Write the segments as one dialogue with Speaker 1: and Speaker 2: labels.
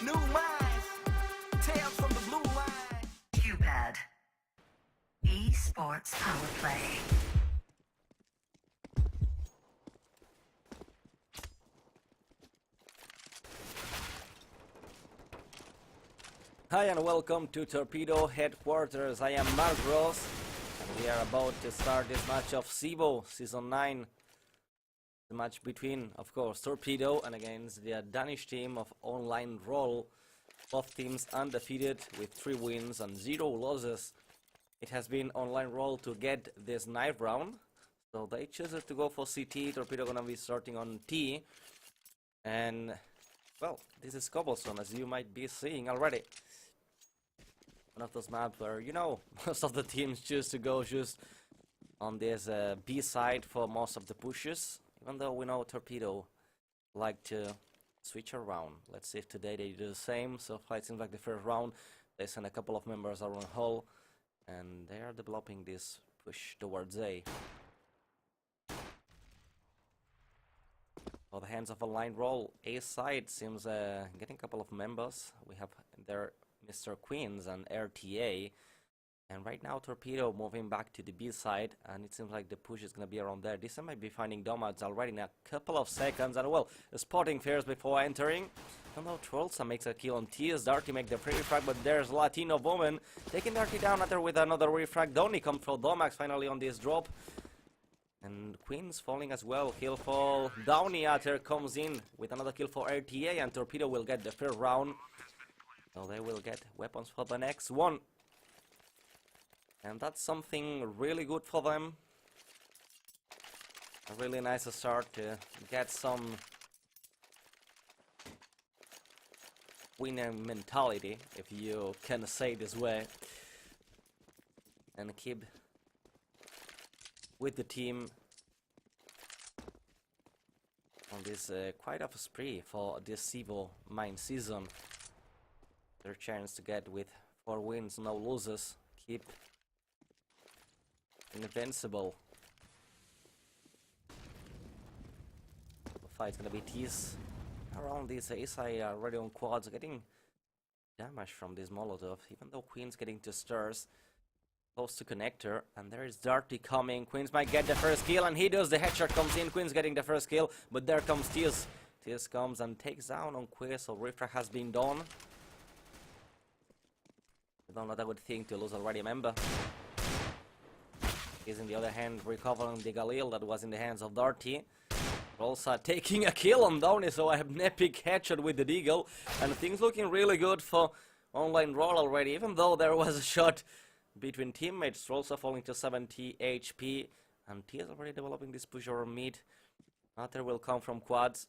Speaker 1: New minds, tales from the blue line.
Speaker 2: QPad. Esports Power Play.
Speaker 3: Hi and welcome to Torpedo headquarters. I am Mark Ross and we are about to start this match of Cevo Season 9. The match between, of course, Torpedo and against the Danish team of OnlineRol. Both teams undefeated with 3 wins and 0 losses. It has been OnlineRol to get this knife round, so they chose to go for CT. Torpedo gonna be starting on T. And, well, this is Cobblestone, as you might be seeing already. One of those maps where, you know, most of the teams choose to go just on this B side for most of the pushes. Even though we know Torpedo like to switch around. Let's see if today they do the same. So far it seems like the first round they send a couple of members around hull and they are developing this push towards A. For the hands of OnlineRol, A side seems getting a couple of members. We have there Mr. Queens and RTA. And right now Torpedo moving back to the B side, and it seems like the push is going to be around there. This might be finding Domads already in a couple of seconds, and well, spotting fears before entering. Even though Trollsa makes a kill on TS, Darty make the pre-refrag, but there's Latino Woman taking Darty down after with another refrag. Donny comes for Domax finally on this drop. And Queen's falling as well, kill for Downey after comes in with another kill for RTA, and Torpedo will get the first round. So they will get weapons for the next one. And that's something really good for them. A really nice start to get some winner mentality, if you can say this way. And keep with the team on this quite of a spree for this Cevo mine season. Their chance to get with 4 wins, no losses. Keep invincible. The fight's gonna be teased around this A side already on quads, getting damage from this Molotov, even though Queen's getting to stars. Close to connector, and there is Darty coming. Queens might get the first kill, and he does. The headshot comes in. Queens getting the first kill, but there comes Tears. Tears comes and takes down on Quest, so refrag has been done. Not a good thing to lose already a member. He's in the other hand recovering the Galil that was in the hands of Darty. Also taking a kill on Downey, so I have an epic headshot with the Deagle, and things looking really good for OnlineRol already, even though there was a shot between teammates. Also falling to 70 HP, and T is already developing this push over mid. After will come from quads.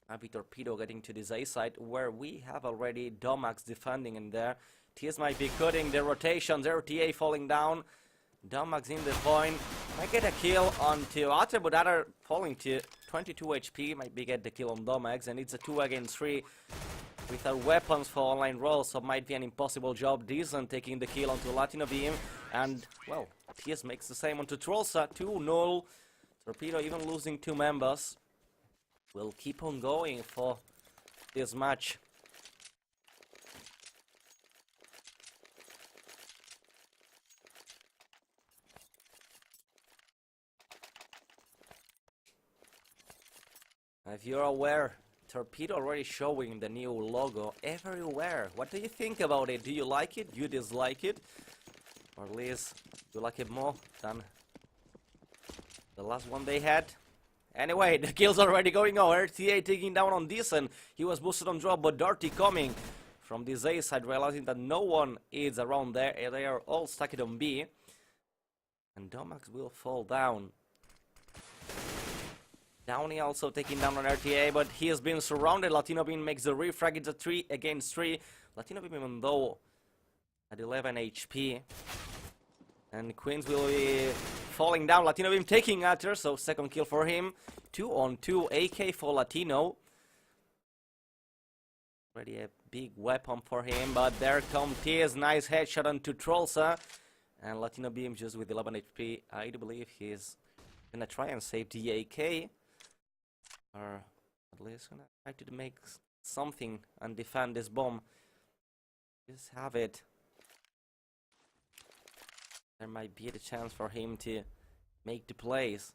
Speaker 3: Maybe Torpedo getting to this A side, where we have already Domax defending in there. TS might be cutting the rotations, RTA falling down. Domax in the point, might get a kill onto Otter, but Otter falling to 22 HP, might be get the kill on Domax, and it's a 2 against 3 without weapons for OnlineRol, so might be an impossible job. Decent taking the kill onto Latino Beam, and well, TS makes the same onto Trollsa, 2-0. Torpedo even losing 2 members. Will keep on going for this match. If you're aware, Torpedo already showing the new logo everywhere. What do you think about it? Do you like it? Do you dislike it? Or at least you like it more than the last one they had? Anyway, the kill's already going on. RTA taking down on this, and he was boosted on drop, but Darty coming from this A side, realizing that no one is around there. They are all stuck on B. And Domax will fall down. Downey also taking down on RTA, but he has been surrounded. Latino Beam makes the refrag. It's a 3 against 3. Latino Beam, even though at 11 HP. And Queens will be falling down. Latino Beam taking after, so second kill for him. 2-on-2 AK for Latino. Already a big weapon for him, but there comes Tears. Nice headshot onto Trollsa. And Latino Beam just with 11 HP. I do believe he's gonna try and save the AK. Or at least gonna try to make something and defend this bomb. Just have it. There might be the chance for him to make the plays.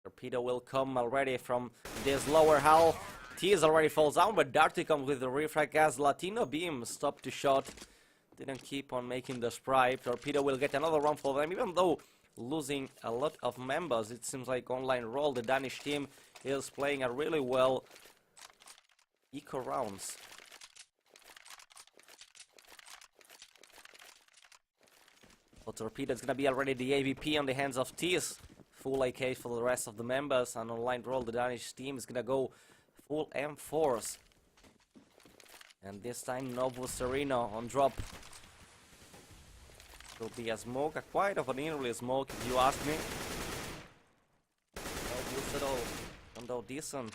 Speaker 3: Torpedo will come already from this lower hull. Tease already falls down, but Darty comes with the refrag as Latino Beam stopped the shot. Didn't keep on making the sprite. Torpedo will get another round for them, even though losing a lot of members. It seems like OnlineRol, the Danish team, is playing a really well eco rounds. For Torpedo, it's gonna be already the AVP on the hands of Tease. Full AK for the rest of the members, and OnlineRol, the Danish team, is gonna go full M4s. And this time Novo Sereno on drop. Will be a smoke, a quite of an early smoke if you ask me. No boost at all. Although decent,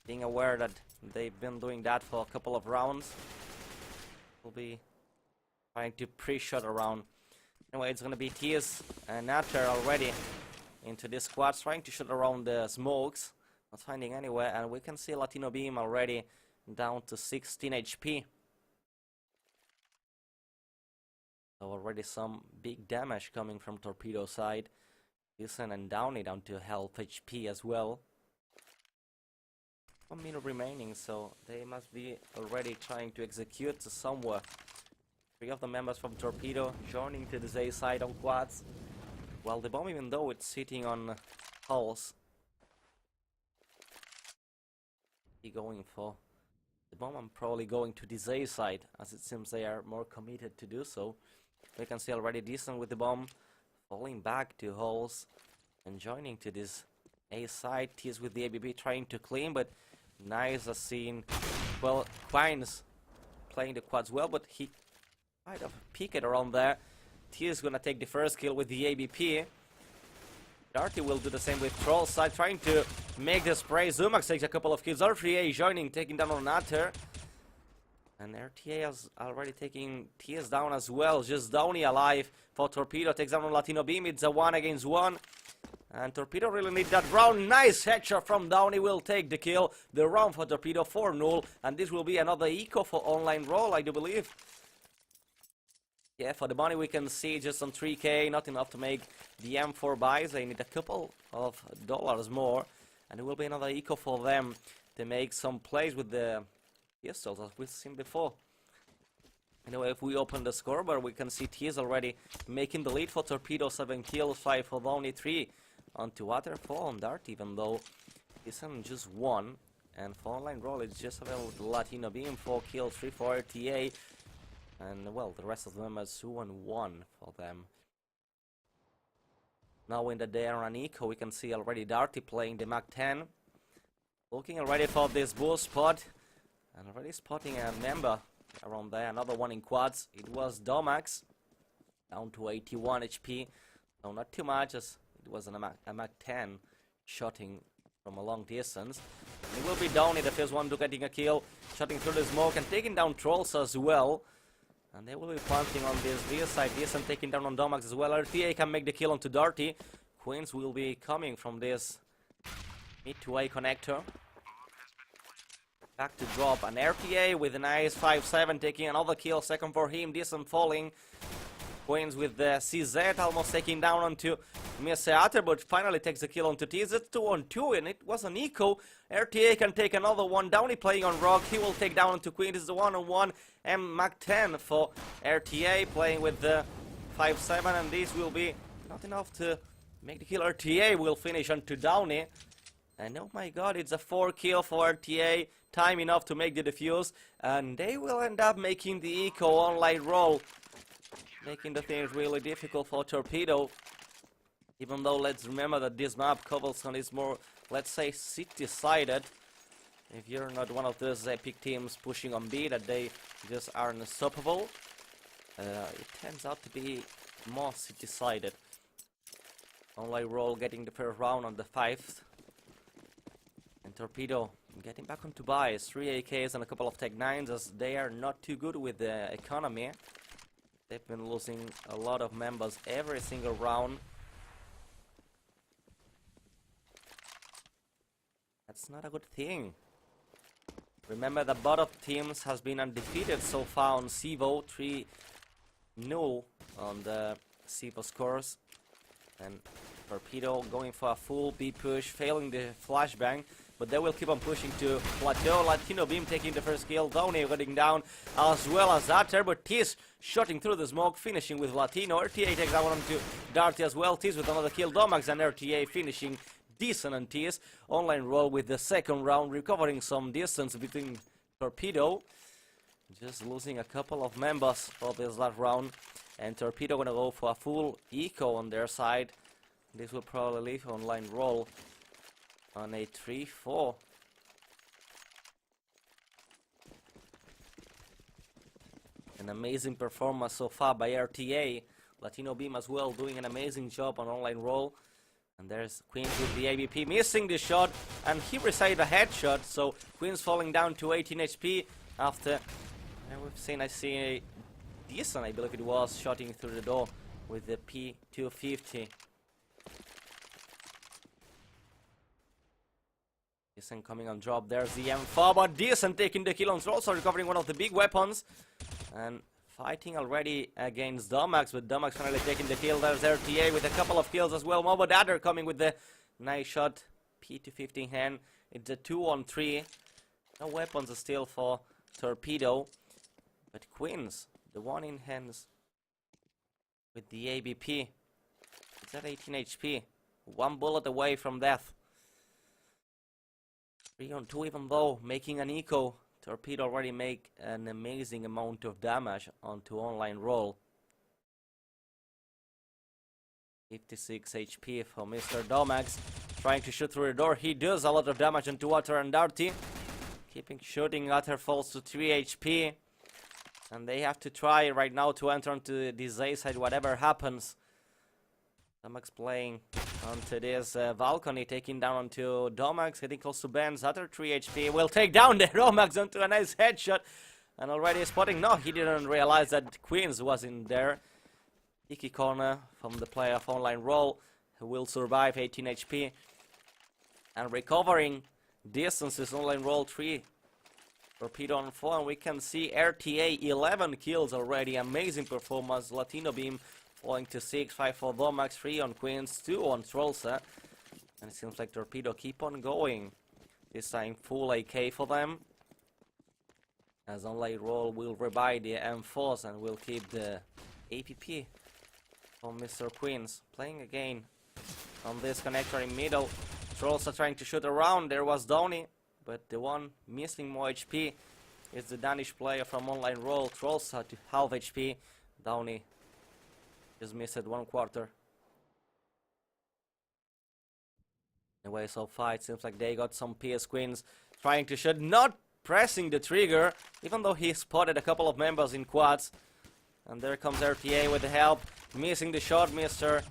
Speaker 3: being aware that they've been doing that for a couple of rounds. Will be trying to pre-shot around. Anyway, it's gonna be Tears and Natter already into this squad, trying to shoot around the smokes. Not finding anywhere, and we can see Latino Beam already down to 16 HP. So already some big damage coming from Torpedo side. Listen and Downey down to half HP as well. 1 minute remaining, so they must be already trying to execute somewhere. 3 of the members from Torpedo joining to the A side on quads. While the bomb, even though it's sitting on hulls, be going for the bomb. I'm probably going to this A side, as it seems they are more committed to do so. We can see already Decent with the bomb falling back to holes and joining to this A side. Tease with the ABB trying to clean, but nice as seen. Well, Quines playing the quads well, but he might have peeked around there. Tease gonna take the first kill with the ABP. Darty will do the same with Troll side, trying to make the spray. Zumax takes a couple of kills. RTA joining, taking down on Natter. And RTA is already taking TS down as well. Just Downey alive for Torpedo. Takes down on Latino Beam. It's a 1 against 1. And Torpedo really need that round. Nice headshot from Downey. Will take the kill. The round for Torpedo 4-0. And this will be another eco for OnlineRol, I do believe. Yeah, for the money we can see just on 3k. Not enough to make the M4 buys. They need a couple of dollars more. And it will be another eco for them to make some plays with the pistols, as we've seen before. Anyway, if we open the scoreboard, we can see Tears already making the lead for Torpedo. 7 kills, 5 for Downey, 3 on to Water, 4 on Dart, even though isn't just 1. And for OnlineRol, it's just available with Latino Beam, 4 kills, 3 for RTA. And well, the rest of them are 2 and 1 for them. Now in the day on eco, we can see already Darty playing the Mac 10. Looking already for this boost spot. And already spotting a member around there. Another one in quads. It was Domax. Down to 81 HP. No, not too much, as it was a Mac 10 shooting from a long distance. And it will be Downey, the first one to getting a kill. Shooting through the smoke and taking down Trolls as well. And they will be planting on this side. Decent taking down on Domax as well. RTA can make the kill onto Darty. Queens will be coming from this mid to A connector. Back to drop. And RTA with a nice 5-7 taking another kill. Second for him. Decent falling. Queens with the CZ almost taking down onto Miseater, but finally takes the kill onto TZ. 2-on-2, and it was an eco. RTA can take another one. Downey playing on Rock. He will take down onto Queen. This is the 1-on-1. M Mac 10 for RTA playing with the 5-7, and this will be not enough to make the kill. RTA will finish onto Downey. And oh my god, it's a 4 kill for RTA. Time enough to make the defuse. And they will end up making the eco OnlineRol, making the things really difficult for Torpedo. Even though let's remember that this map, Cobblestone, is more, let's say, city-sided. If you're not one of those epic teams pushing on B, that they just are unstoppable, it turns out to be more city-sided. OnlineRol getting the first round on the 5th. And Torpedo getting back onto buys. 3 AKs and a couple of Tech 9s, as they are not too good with the economy. They've been losing a lot of members every single round. That's not a good thing. Remember that both teams has been undefeated so far on Cevo, 3-0 on the Cevo scores. And Torpedo going for a full B push, failing the flashbang, but they will keep on pushing to plateau. Latino Beam taking the first kill, Downey getting down, as well as that. Turbo Tiz shooting through the smoke, finishing with Latino. RTA takes that one onto Darty as well. Tiz with another kill, Domax and RTA finishing decent on Tiz. OnlineRol with the second round, recovering some distance between Torpedo. Just losing a couple of members for this last round. And Torpedo gonna go for a full eco on their side. This will probably leave OnlineRol on a 3-4. An amazing performance so far by RTA. Latino Beam as well doing an amazing job on OnlineRol. And there's Queens with the ABP missing the shot, and he received a headshot, so Queens falling down to 18 HP after I see a decent, I believe it was, shooting through the door with the P250. Decent coming on drop, there's the M4, but Decent taking the kill on Troll, also recovering one of the big weapons. And fighting already against Domax, but Domax finally taking the kill. There's RTA with a couple of kills as well. Mobodadder coming with the nice shot. P250 in hand. It's a 2-on-3. No weapons still for Torpedo. But Queens, the one in hands with the ABP. It's at 18 HP. One bullet away from death. 3-on-2 even though, making an eco. Torpedo already make an amazing amount of damage onto OnlineRol. 56 HP for Mr. Domax. Trying to shoot through the door. He does a lot of damage onto Water and Darty. Keeping shooting. Water falls to 3 HP. And they have to try right now to enter onto this A side, whatever happens. Domax playing onto this balcony, taking down onto Domax, getting close to Ben. Zatter 3 HP, will take down the Domax onto a nice headshot. And already spotting, no, he didn't realize that Queens was in there. Icky corner from the player of OnlineRol, who will survive 18 HP. And recovering distances, OnlineRol 3. Torpedo on 4, and we can see RTA 11 kills already, amazing performance. Latino Beam falling to 6, 5 for Domax, 3 on Queens, 2 on Trollsa. And it seems like Torpedo keep on going. This time full AK for them. As OnlineRol will rebuy the M4s and will keep the APP for Mr. Queens. Playing again on this connector in middle. Trollsa trying to shoot around, there was Downey. But the one missing more HP is the Danish player from OnlineRol. Trollsa to half HP. Downey just missed it 1/4. Anyway, so far it seems like they got some PS Queens trying to shoot, not pressing the trigger, even though he spotted a couple of members in quads. And there comes RTA with the help, missing the shot, Mr.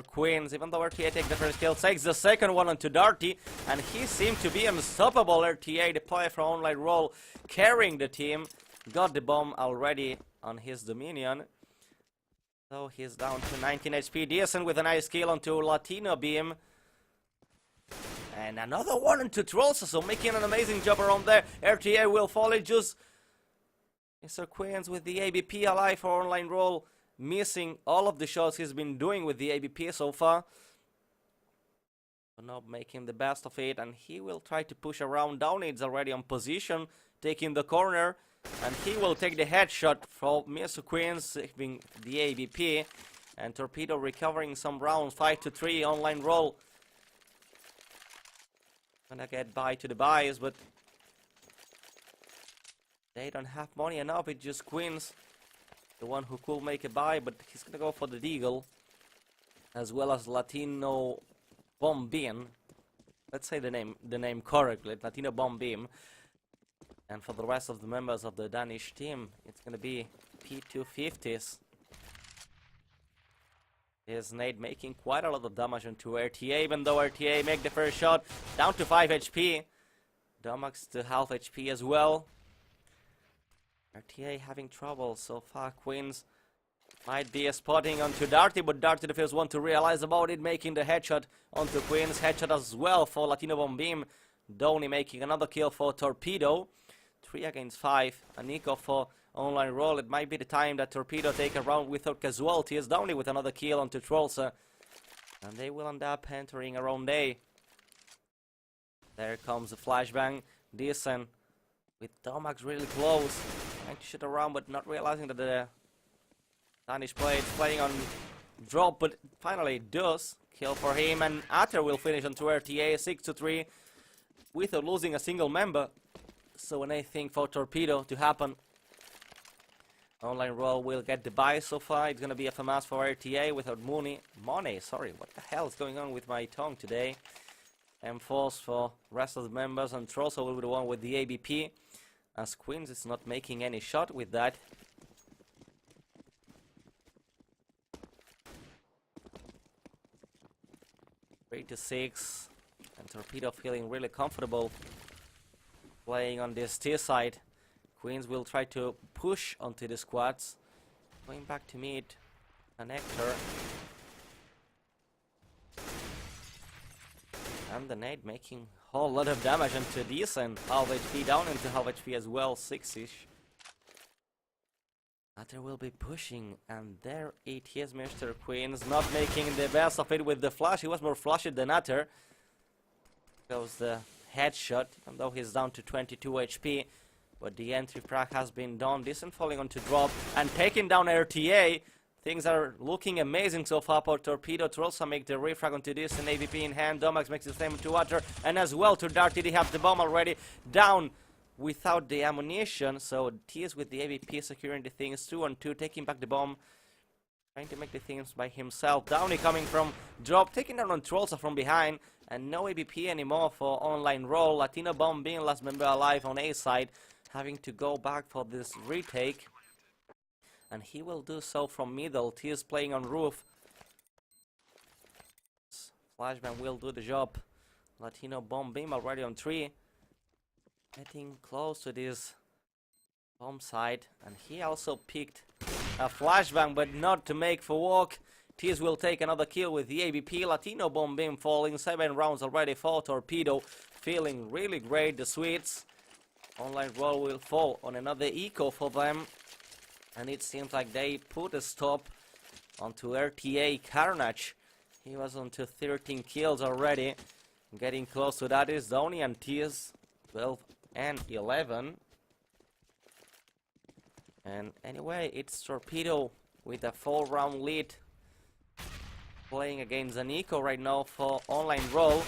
Speaker 3: Queens. Even though RTA takes the first kill, takes the second one onto Darty, and he seemed to be unstoppable. RTA, the player from OnlineRol, carrying the team, got the bomb already on his Dominion. So he's down to 19 HP. Decent with a nice kill onto Latino Beam. And another one into Trollsa, so making an amazing job around there. RTA will fall. It just Mr. Queens with the ABP alive for OnlineRol, missing all of the shots he's been doing with the ABP so far. But not making the best of it, and he will try to push around. Down, it's already on position, taking the corner. And he will take the headshot from Mr. Queens, saving the ABP. And Torpedo recovering some rounds, 5-3, OnlineRol. Gonna get by to the buys, but they don't have money enough. It's just Queens, the one who could make a buy, but he's gonna go for the Deagle. As well as Latino Bombin. Let's say the name correctly, Latino Bombim. And for the rest of the members of the Danish team, it's gonna be P250s. Is Nate making quite a lot of damage onto RTA, even though RTA make the first shot, down to 5 HP. Domax to half HP as well. RTA having trouble so far. Queens might be a spotting onto Darty, but Darty the first one to realize about it, making the headshot onto Queens. Headshot as well for Latino Bombim Donny making another kill for Torpedo. 3 against 5. A Nico for OnlineRol. It might be the time that Torpedo take a round without casualties. Donny with another kill onto Trolsa. And they will end up entering a round A. There comes the flashbang. Decent. With Domax really close. Trying to shoot around but not realizing that the Danish player is playing on drop. But finally it does. Kill for him. And Atter will finish onto RTA 6-3. Without losing a single member. So anything for Torpedo to happen. OnlineRol will get the buy so far. It's gonna be a FMAS for RTA without Money, sorry, what the hell is going on with my tongue today? M-Force for rest of the members, and Trollsa will be the one with the ABP. As Queens is not making any shot with that. Three to 6. And Torpedo feeling really comfortable playing on this T side. Queens will try to push onto the squads. Going back to meet an Hector. And the nade making a whole lot of damage onto Decent. Half HP down into half HP as well, 6-ish. Natter will be pushing, and there it is, Mr. Queens, not making the best of it with the flash. He was more flashed than Natter. Goes the headshot, even though he's down to 22 HP. But the entry frag has been done. Decent falling onto drop and taking down RTA. Things are looking amazing so far for Torpedo to also make the refrag onto this and AVP in hand. Domax makes the same to Water, and as well to Darty. They have the bomb already down without the ammunition. So T is with the AVP securing the things 2-on-2, taking back the bomb. Trying to make the things by himself. Downey coming from drop, taking down on Trollsa from behind. And no ABP anymore for OnlineRol. Latino bomb being last member alive on A side. Having to go back for this retake. And he will do so from middle. T is playing on roof. Flashbang will do the job. Latino bomb beam already on 3. Getting close to this bomb side. And he also picked a flashbang, but not to make for walk. Tears will take another kill with the ABP. Latino bomb beam falling. 7 rounds already for Torpedo. Feeling really great. The Swedes. OnlineRol will fall on another eco for them. And it seems like they put a stop onto RTA Carnage. He was onto 13 kills already. Getting close to that is Donny and Tears 12 and 11. And anyway, it's Torpedo with a 4-round lead. Playing against an eco right now for OnlineRol.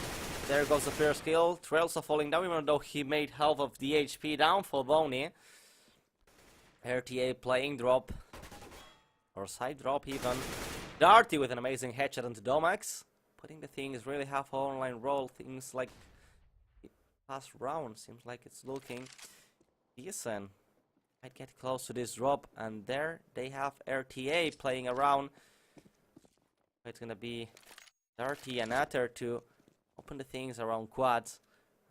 Speaker 3: There goes the first kill. Trails are falling down, even though he made half of the HP down for Donny. RTA playing drop. Or side drop even. Darty with an amazing headshot onto Domax. Putting the things really half OnlineRol. Things like past round. Seems like it's looking decent. Might get close to this drop. And there they have RTA playing around. It's gonna be Darty and Atter to open the things around quads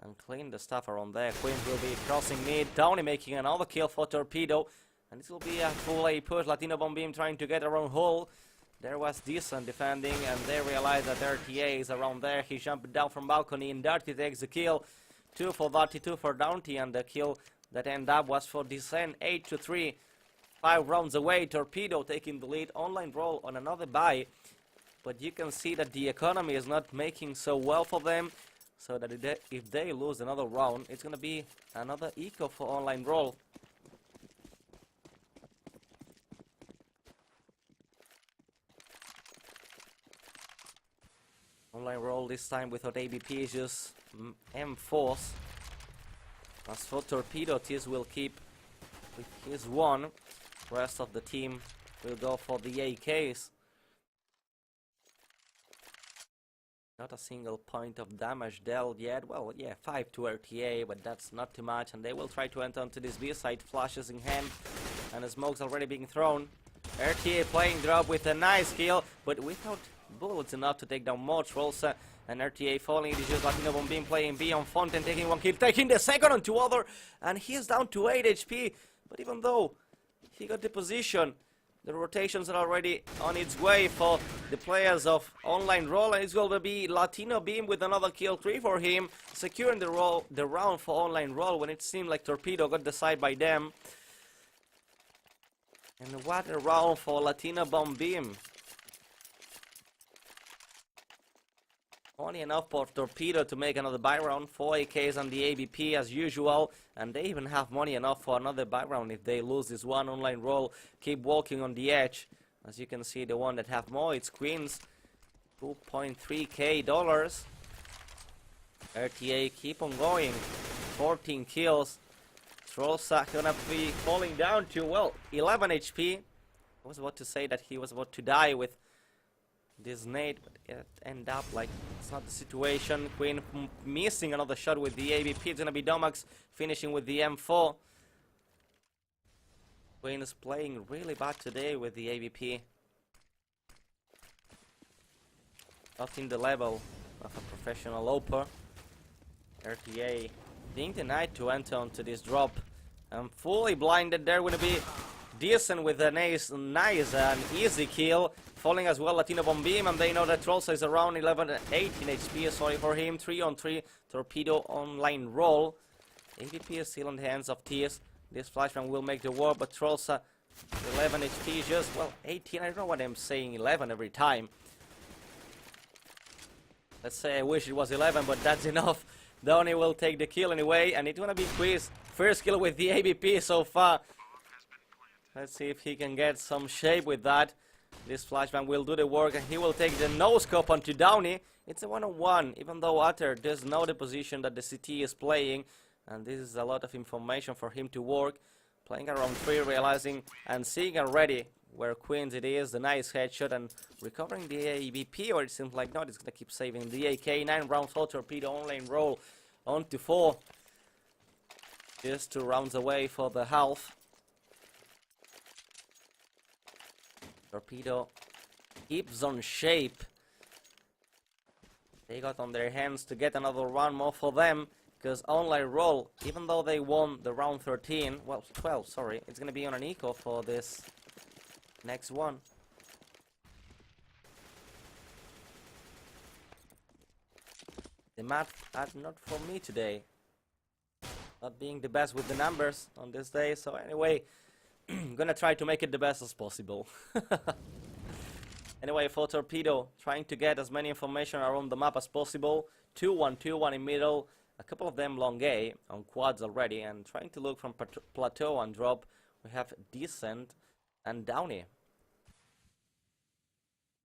Speaker 3: and clean the stuff around there. Queens will be crossing mid. Downey making another kill for Torpedo. And this will be a full A push. Latino bomb beam trying to get around hole. There was Decent defending, and they realize that RTA is around there. He jumped down from balcony, and Darty takes the kill. 2 for Darty, 2 for Downty, and the kill that ended up was for Decent. 8-3. 5 rounds away. Torpedo taking the lead. OnlineRol on another buy. But you can see that the economy is not making so well for them. So that if they lose another round, it's going to be another eco for OnlineRol. OnlineRol this time without ABP, just M-Force. As for Torpedo, Tiz will keep with his 1. The rest of the team will go for the AKs. Not a single point of damage dealt yet. Well, yeah, 5 to RTA, but that's not too much. And they will try to enter onto this B side, flashes in hand. And the smoke's already being thrown. RTA playing drop with a nice kill, but without bullets enough to take down more trolls. And RTA falling. It is just Latino bomb beam playing B on Fontaine, taking 1 kill, taking the second on 2 other. And he's down to 8 HP. But even though he got the position, The rotations are already on its way for the players of OnlineRol, and it's going to be Latino Beam with another kill 3 for him, securing the round for OnlineRol when it seemed like Torpedo got the side by them. And what a round for Latino Bomb Beam. Only enough for Torpedo to make another buy round, 4 AKs on the ABP as usual, and they even have money enough for another buy round if they lose this one. OnlineRol keep walking on the edge. As you can see, the one that have more, it's Queens, 2.3k dollars. RTA keep on going, 14 kills. Trollsa gonna be falling down to, well, 11 HP. I was about to say that he was about to die with this nade, but it ended up like it's not the situation. Queen missing another shot with the ABP. It's gonna be Domax finishing with the M4. Queen is playing really bad today with the ABP. Not in the level of a professional oper. RTA being denied to enter onto this drop. I'm fully blinded. They're gonna be decent with a nice and easy kill. Falling as well, Latino Bomb Beam, and they know that Trollsa is around 11 and 18 HP. Sorry for him. 3-on-3. Torpedo OnlineRol. AVP is still in the hands of TS. This flashbang will make the war, but Trollsa 11 HP, just, well, 18. I don't know what I'm saying, 11 every time. Let's say I wish it was 11, but that's enough. Donny will take the kill anyway, and it's gonna be Quiz. First kill with the ABP so far. Let's see if he can get some shape with that. This flashbang will do the work, and he will take the no-scope onto Downey. It's a one-on-one, even though Utter does know the position that the CT is playing, and this is a lot of information for him to work. Playing around 3, realizing and seeing already where Queens it is, the nice headshot, and recovering the ABP, or it seems like not, it's gonna keep saving the AK. 9 rounds for Torpedo, OnlineRol on to 4. Just 2 rounds away for the half. Torpedo keeps on shape. They got on their hands to get another round more for them, because OnlineRol, even though they won the round 13, well, 12, sorry, it's gonna be on an eco for this next one. The math are not for me today. Not being the best with the numbers on this day, so anyway, I'm gonna try to make it the best as possible. Anyway, for Torpedo, trying to get as many information around the map as possible. 2-1, 2-1 in middle, a couple of them long A on quads already, and trying to look from plateau and drop. We have Decent and Downey.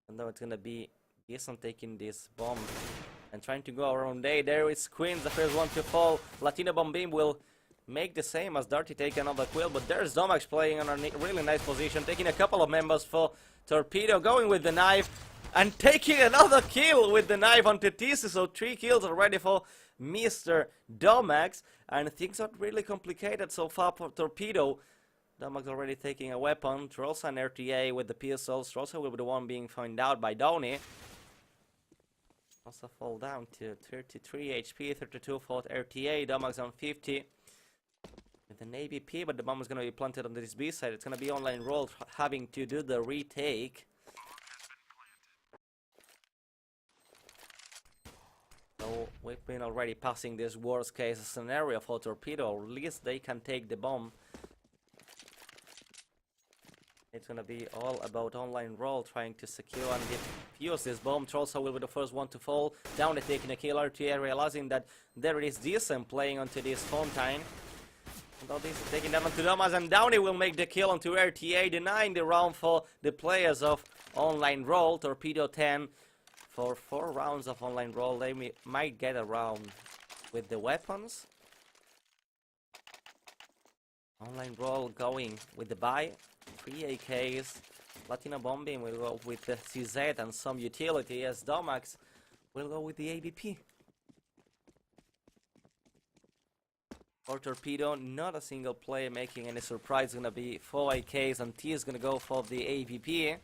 Speaker 3: And though it's gonna be Decent taking this bomb and trying to go around A. There is Queens, the first one to fall. Latino Bomb Beam will make the same as Dirty, take another kill, but there's Domax playing on a really nice position, taking a couple of members for Torpedo, going with the knife and taking another kill with the knife onto TC. So 3 kills already for Mr. Domax, and things are really complicated so far for Torpedo. Domax already taking a weapon. Trollsa and RTA with the pistols. Trollsa will be the one being found out by Downey. Also fall down to 33 HP, 32 for RTA. Domax on 50. With an ABP, but the bomb is going to be planted on this B side. It's going to be OnlineRol having to do the retake. So we've been already passing this worst case scenario for Torpedo. Or at least they can take the bomb. It's going to be all about OnlineRol trying to secure and defuse this bomb. Trollsa will be the first one to fall. Downey taking a kill. RTA realizing that there is Decent playing onto this Fontaine. Although this is taking down onto Domas, and Downey will make the kill onto RTA, denying the round for the players of OnlineRol. Torpedo 10 for 4 rounds of OnlineRol. They might get a round with the weapons. OnlineRol going with the buy. 3 AKs. Latino Bomb Beam will go with the CZ and some utility, as Domax will go with the ABP. For Torpedo, not a single player making any surprise. Gonna be 4 AKs, and T is gonna go for the AVP.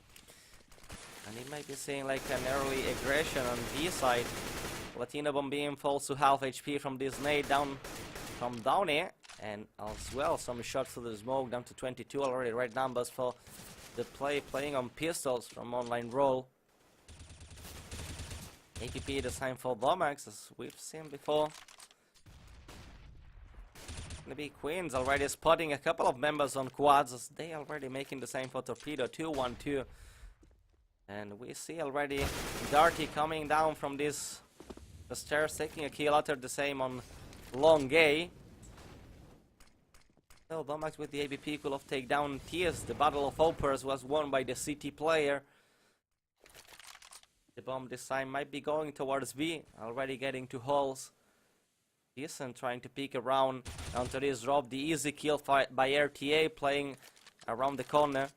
Speaker 3: And he might be seeing like an early aggression on B side. Latino Bomb Beam falls to half HP from this nade down from Downey. And as well, some shots to the smoke down to 22 already. Red numbers for the playing on pistols from OnlineRol. APP the same for Domax, as we've seen before. Gonna be Queens already spotting a couple of members on quads, as they already making the same for Torpedo. 2-1-2. And we see already Darty coming down from the stairs, taking a kill. After the same on Long A. So Domax with the ABP could have taken down TS. The Battle of Opers was won by the CT player. The bomb this time might be going towards B, already getting to holes. Decent trying to peek around onto this drop. The easy kill by RTA playing around the corner.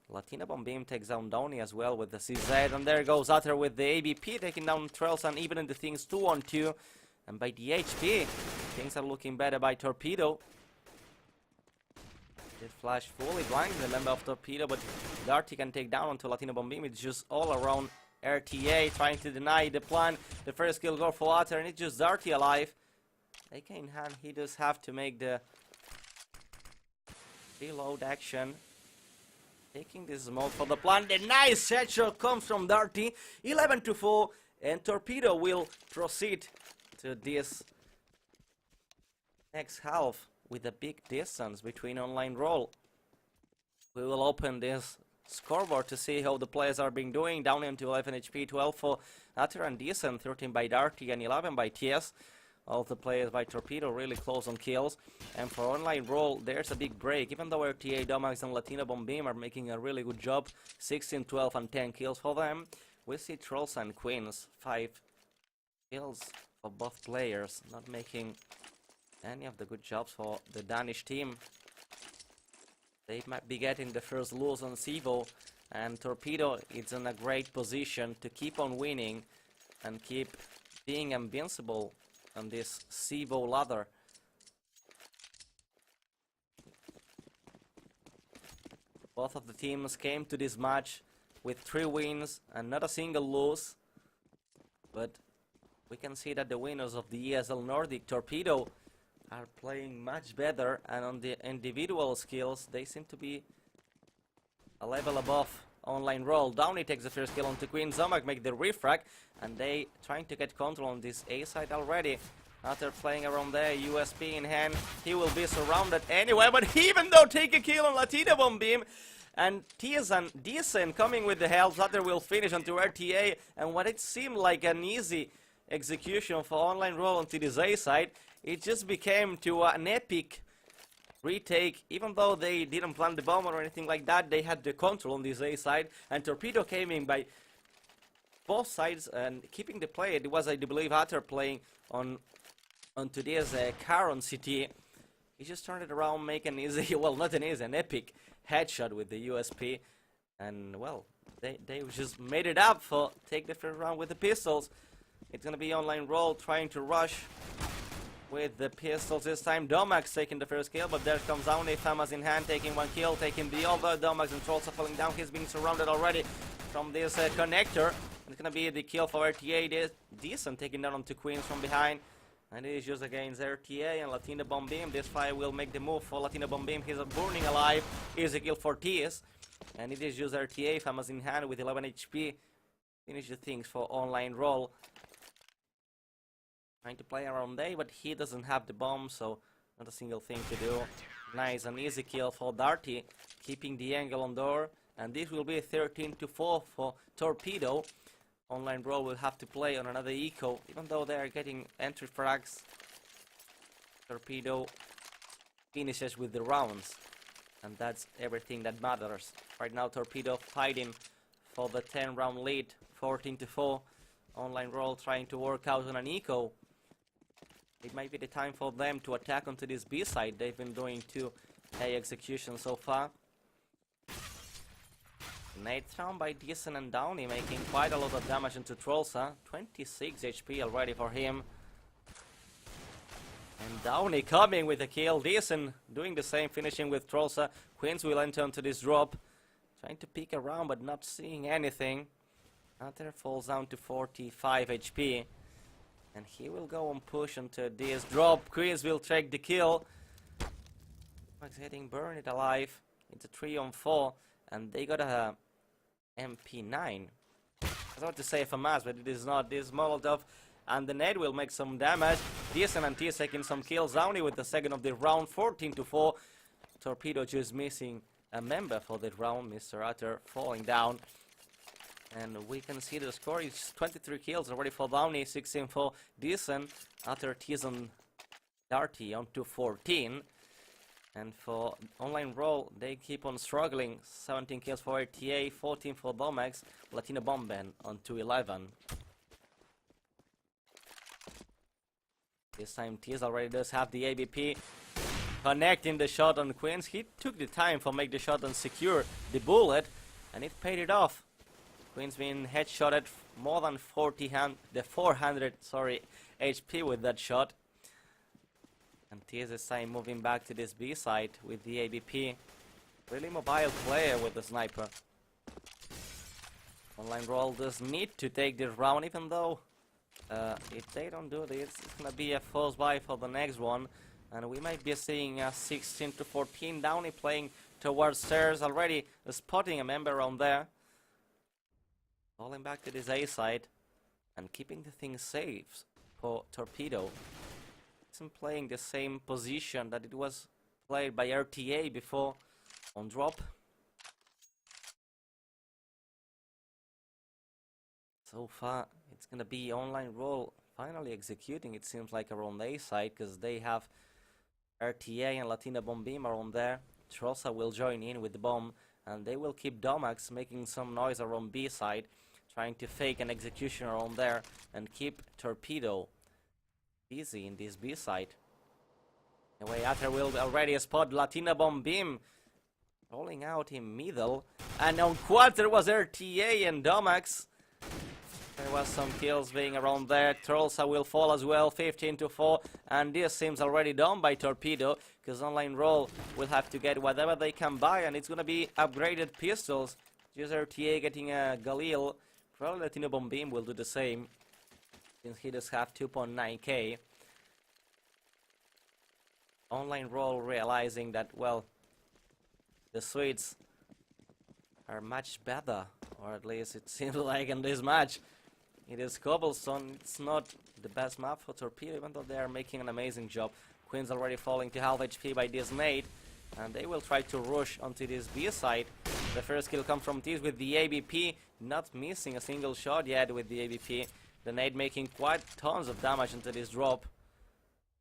Speaker 3: Latina Bomb Beam takes down Downey as well with the CZ. And there goes Utter with the ABP taking down Trails and even in the things 2-on-2. And by the HP, things are looking better by Torpedo. Did flash fully blind the member of Torpedo, but Darty can take down onto Latina Bomb Beam. It's just all around RTA trying to deny the plan. The first kill go for Utter, and it's just Darty alive. AK in hand, he does have to make the reload action. Taking this smoke for the plan. The nice headshot comes from Darty. 11-4, and Torpedo will proceed to this next half with a big distance between OnlineRol. We will open this scoreboard to see how the players are being doing. Down into 11 HP, 12 for Utter and Decent, 13 by Darty and 11 by TS. All the players by Torpedo really close on kills. And for OnlineRol, there's a big break. Even though RTA, Domax and Latina Bomb Beam are making a really good job. 16, 12 and 10 kills for them. We see Trolls and Queens, 5 kills for both players. Not making any of the good jobs for the Danish team. They might be getting the first lose on Cevo. And Torpedo is in a great position to keep on winning and keep being invincible on this Cevo ladder. Both of the teams came to this match with 3 wins and not a single lose. But we can see that the winners of the ESL Nordic, Torpedo, are playing much better, and on the individual skills they seem to be a level above OnlineRol. Downey takes the first kill onto Queen. Zomak make the refrag, and they trying to get control on this A side already. After playing around there, USP in hand, he will be surrounded anyway, but even though take a kill on Latina Bomb Beam, and Tiazan Decent coming with the help, Sutter will finish onto RTA, and what it seemed like an easy execution for OnlineRol onto this A side, it just became to an epic retake. Even though they didn't plant the bomb or anything like that, they had the control on this A side, and Torpedo came in by both sides and keeping the play. It was, I do believe, Utter playing onto this car on CT. He just turned it around, make an easy, well, not an easy, an epic headshot with the USP, and well, they just made it up for take the first round with the pistols. It's gonna be OnlineRol trying to rush with the pistols this time. Domax taking the first kill, but there comes Downey, Famas in hand, taking 1 kill, taking the other. Domax and Trolls are falling down. He's being surrounded already from this connector. It's gonna be the kill for RTA. Decent taking down onto Queens from behind. And it is just against RTA and Latina Bomb Beam. This fire will make the move for Latina Bomb Beam. He's burning alive. Here's a kill for TS. And it is just RTA, Famas in hand with 11 HP. Finish the things for OnlineRol. Trying to play around A, but he doesn't have the bomb, so not a single thing to do. Nice, an easy kill for Darty, keeping the angle on door. And this will be 13-4 for Torpedo. OnlineRol will have to play on another eco, even though they are getting entry frags. Torpedo finishes with the rounds, and that's everything that matters. Right now, Torpedo fighting for the 10-round lead, 14-4. OnlineRol trying to work out on an eco. It might be the time for them to attack onto this B side. They've been doing 2 A executions so far. Nade thrown by Decent and Downey, making quite a lot of damage into Trollsa. 26 HP already for him. And Downey coming with a kill. Decent doing the same, finishing with Trollsa. Queens will enter into this drop. Trying to peek around, but not seeing anything. Hunter falls down to 45 HP. And he will go and push into this drop. Queens will take the kill. Max getting burned alive. It's a 3-on-4. and they got a MP9. I was about to say FMAS, but it is not. This Molotov and the nade will make some damage. Decent and T taking some kills. Downey with the second of the round, 14-4. Torpedo just missing a member for that round. Mr. Utter falling down. And we can see the score is 23 kills already for Downey, 16 for Decent. Utter, Tizon, Darty on to 14. And for OnlineRol, they keep on struggling. 17 kills for RTA, 14 for Domax, Latino Bomben on to 11. This time Tiz already does have the ABP. Connecting the shot on Queens. He took the time for make the shot and secure the bullet, and it paid it off. Queens been headshotted more than 400 HP with that shot. And Tiz this time moving back to this B side with the ABP. Really mobile player with the sniper. OnlineRol does need to take this round, even though if they don't do this, it's gonna be a false buy for the next one. And we might be seeing a 16-14. Downey playing towards stairs already, spotting a member on there. Falling back to this A side and keeping the thing safe for Torpedo. Isn't playing the same position that it was played by RTA before on drop. So far, it's gonna be OnlineRol finally executing, it seems like, around the A side, because they have RTA and Latina Bombim are on there. Trosa will join in with the bomb, and they will keep Domax making some noise around B side, trying to fake an execution around there and keep Torpedo busy in this B side. Anyway, after will already spot Latina Bombim rolling out in middle, and on quad there was RTA and Domax. There was some kills being around there. Trolsa will fall as well, 15-4, and this seems already done by Torpedo, because OnlineRol will have to get whatever they can buy, and it's gonna be upgraded pistols. Just RTA getting a Galil. Probably Latino Bombim will do the same, since he does have 2.9k. OnlineRol realizing that, well, the Swedes are much better, or at least it seems like in this match. It is cobblestone. It's not the best map for Torpedo, even though they are making an amazing job. Queen's already falling to half HP by this nade, and they will try to rush onto this B side. The first kill comes from Tiz with the ABP, not missing a single shot yet with the ABP. The nade making quite tons of damage into this drop.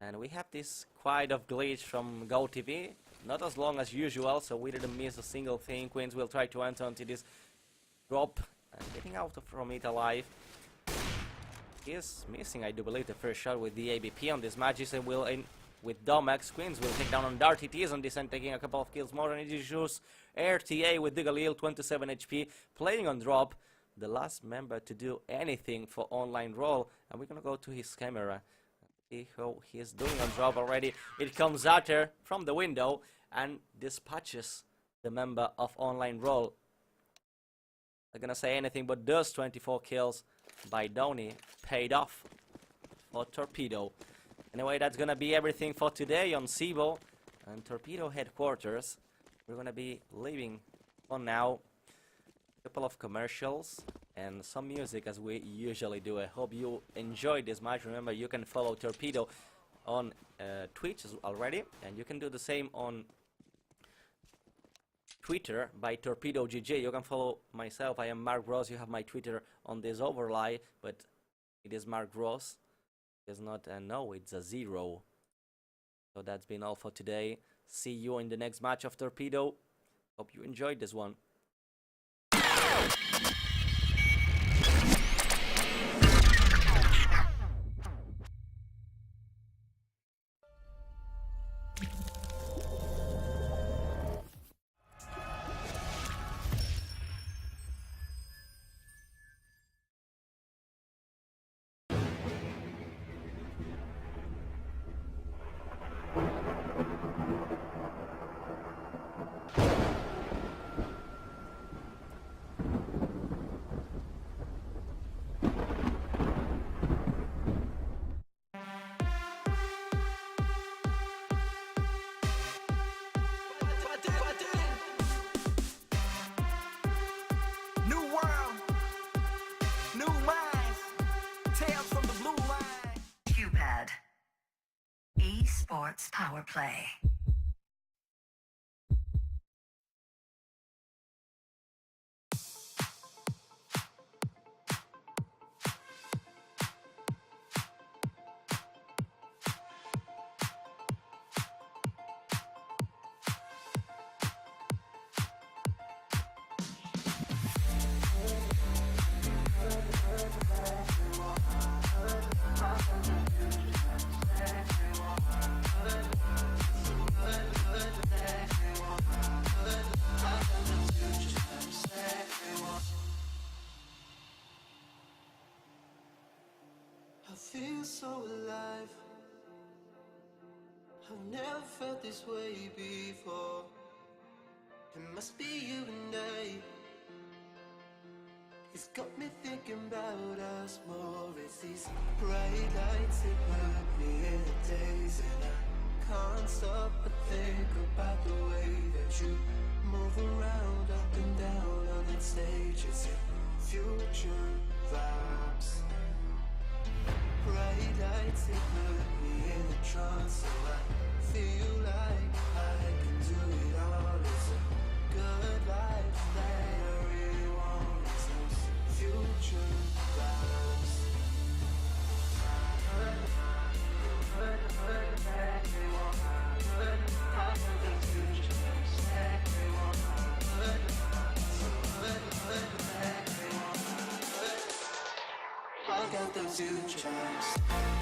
Speaker 3: And we have this quite of glitch from GoTV, not as long as usual, so we didn't miss a single thing. Queens will try to enter onto this drop and getting out from it alive. He is missing, I do believe, the first shot with the ABP on this match. He will in with Domax. Queens will take down on Darty. T is on descent, taking a couple of kills more, and it is just RTA with the Galil, 27 HP, playing on drop. The last member to do anything for OnlineRol, and we're gonna go to his camera. See how he is doing on drop already. It comes out there from the window and dispatches the member of OnlineRol. Not gonna say anything, but those 24 kills by Downey paid off for Torpedo. Anyway, that's gonna be everything for today on Cevo and Torpedo headquarters. We're gonna be leaving for now. A couple of commercials and some music as we usually do. I hope you enjoyed this match. Remember, you can follow Torpedo on Twitch already, and you can do the same on Twitter by Torpedo GG. You can follow myself. I am Mark Ross. You have my Twitter on this overlay, but it is Mark Ross. It's not a no, it's a 0. So that's been all for today. See you in the next match of Torpedo. Hope you enjoyed this one.
Speaker 2: starts power play.
Speaker 4: I feel so alive. I've never felt this way before. It must be you and I. It's got me thinking about us more. It's these bright lights that put me in a daze, and I can't stop but think about the way that you move around up and down on that stage. It's your future vibes. Bright lights that put me in a trance, so I feel like I can do it all. It's a good life that I really want. It's those future vibes. I got those future vibes.